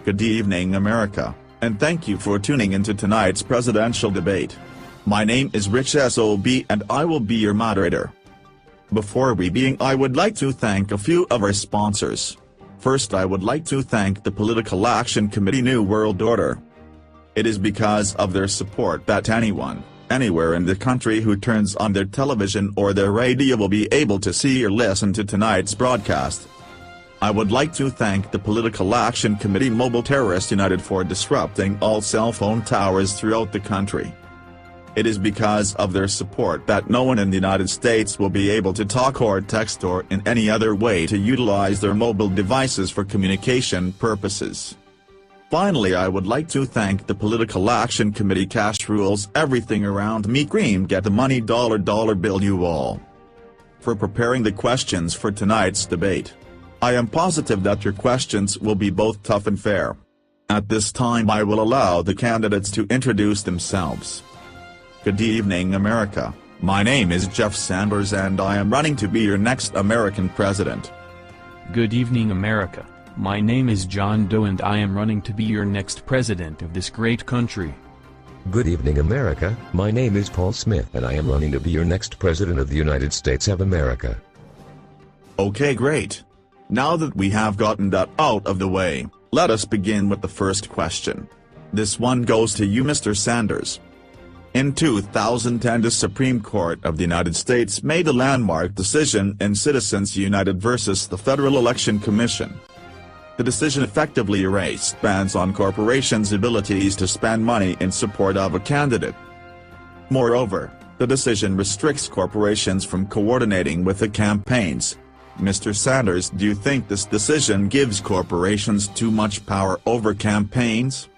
Good evening, America, and thank you for tuning into tonight's presidential debate. My name is Rich SOB and I will be your moderator. Before we begin, I would like to thank a few of our sponsors. First, I would like to thank the Political Action Committee New World Order. It is because of their support that anyone, anywhere in the country who turns on their television or their radio will be able to see or listen to tonight's broadcast. I would like to thank the Political Action Committee Mobile Terrorist United for disrupting all cell phone towers throughout the country. It is because of their support that no one in the United States will be able to talk or text or in any other way to utilize their mobile devices for communication purposes. Finally, I would like to thank the Political Action Committee Cash Rules Everything Around Me Cream Get the Money Dollar Bill you all for preparing the questions for tonight's debate. I am positive that your questions will be both tough and fair. At this time I will allow the candidates to introduce themselves. Good evening, America. My name is Jeff Sanders and I am running to be your next American president. Good evening, America. My name is John Doe and I am running to be your next president of this great country. Good evening, America. My name is Paul Smith and I am running to be your next president of the United States of America. Okay, great. Now that we have gotten that out of the way, let us begin with the first question. This one goes to you, Mr. Sanders. In 2010, the Supreme Court of the United States made a landmark decision in Citizens United versus the Federal Election Commission. The decision effectively erased bans on corporations' abilities to spend money in support of a candidate. Moreover, the decision restricts corporations from coordinating with the campaigns. Mr. Sanders, do you think this decision gives corporations too much power over campaigns?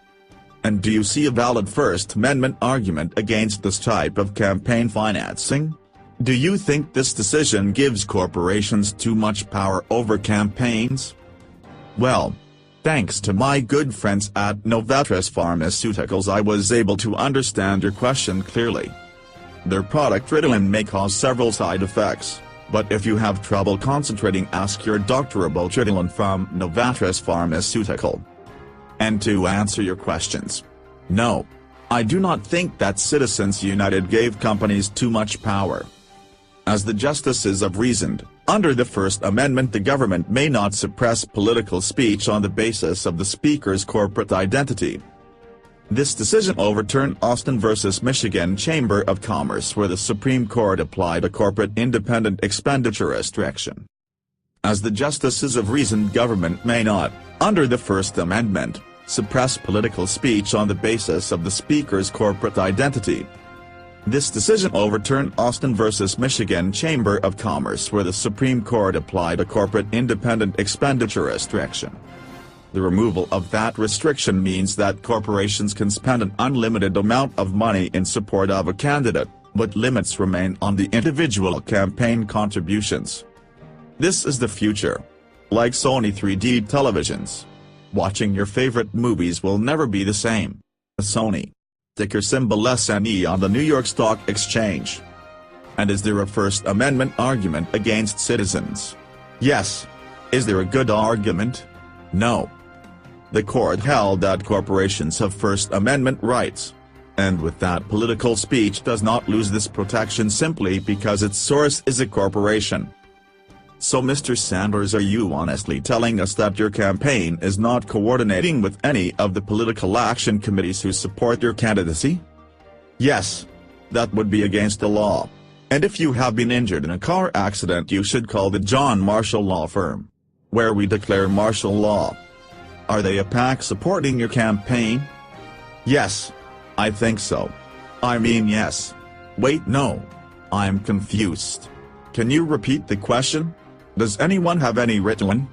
And do you see a valid First Amendment argument against this type of campaign financing? Do you think this decision gives corporations too much power over campaigns? Well, thanks to my good friends at Novartis Pharmaceuticals, I was able to understand your question clearly. Their product Ritalin may cause several side effects. But if you have trouble concentrating, ask your doctor about Ritalin from Novartis Pharmaceutical. And to answer your questions, no, I do not think that Citizens United gave companies too much power. As the justices have reasoned, under the First Amendment the government may not suppress political speech on the basis of the speaker's corporate identity. This decision overturned Austin v. Michigan Chamber of Commerce, where the Supreme Court applied a corporate independent expenditure restriction. As the justices have reasoned, government may not, under the First Amendment, suppress political speech on the basis of the speaker's corporate identity. This decision overturned Austin v. Michigan Chamber of Commerce, where the Supreme Court applied a corporate independent expenditure restriction. The removal of that restriction means that corporations can spend an unlimited amount of money in support of a candidate, but limits remain on the individual campaign contributions. This is the future. Like Sony 3D televisions. Watching your favorite movies will never be the same. Sony. Ticker symbol SNE on the New York Stock Exchange. And is there a First Amendment argument against citizens? Yes. Is there a good argument? No. The court held that corporations have First Amendment rights. And with that, political speech does not lose this protection simply because its source is a corporation. So Mr. Sanders, are you honestly telling us that your campaign is not coordinating with any of the political action committees who support your candidacy? Yes. That would be against the law. And if you have been injured in a car accident, you should call the John Marshall Law Firm, where we declare martial law. Are they a PAC supporting your campaign? Yes. I think so. I mean yes. Wait, no. I'm confused. Can you repeat the question? Does anyone have any Ritalin,